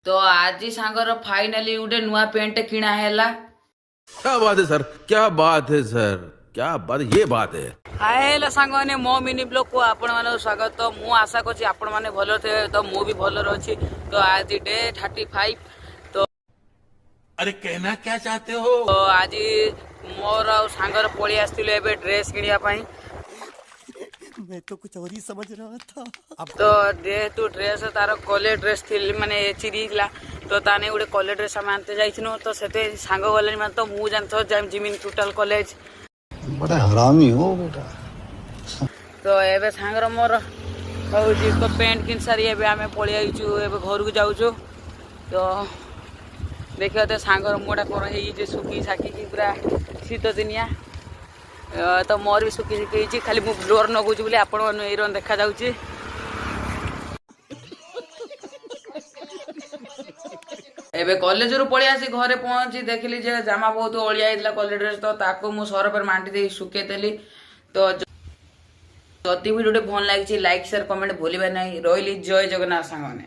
तो आज सांगर फाइनाली गोटे नुआ पेंट किणा हैला। क्या बात है सर, क्या बात है सर, क्या बात, ये बात है। हाय हेलो सांग मैंने मो मिनी ब्लॉग को आपण माने स्वागत। तो मु आशा करछि आपण माने भलो थे, तो मु भी भलो रहछि। तो आज डे 35। तो अरे कहना क्या चाहते हो? आज मोर सांगर पळी आस्तिले एबे ड्रेस किनिया पई। मैं तो कुछ और ही समझ रहा था। तो जेहेतु ड्रेस तार कॉलेज ड्रेस थी माने चिरीला, तो ताने गोटे कॉलेज ड्रेस आम आनते जाइछनु। तो सेते सांग गले माने तो मु जानथो जिमिन टोटल कॉलेज। बड़ा हरामी हो बेटा। तो एबे सांगर मोर होउची तो पेंट किन सारी एबे आमे पळी आइछु, एबे घर को जाउछु। तो देखियो तो सांगर मोडा कोन हेई जे सुकी साकी की पूरा शीत दिनिया। तो मोर भी सुकी सुकी खाली मु ब्लोर नगुछु बोली आपण मन एरन देखा जाउची। एबे कॉलेज रु पळी आसी घरे पहुंची देखली जे जामा बहुत ओळिया आइतला कॉलेज ड्रेस। तो ताको मु सर पर मांटी दे सुके देली। तो जति वीडियो भल लागिछि लाइक शेयर कमेंट भूलिबा नै। रोइली जय जगन्नाथ सांगने।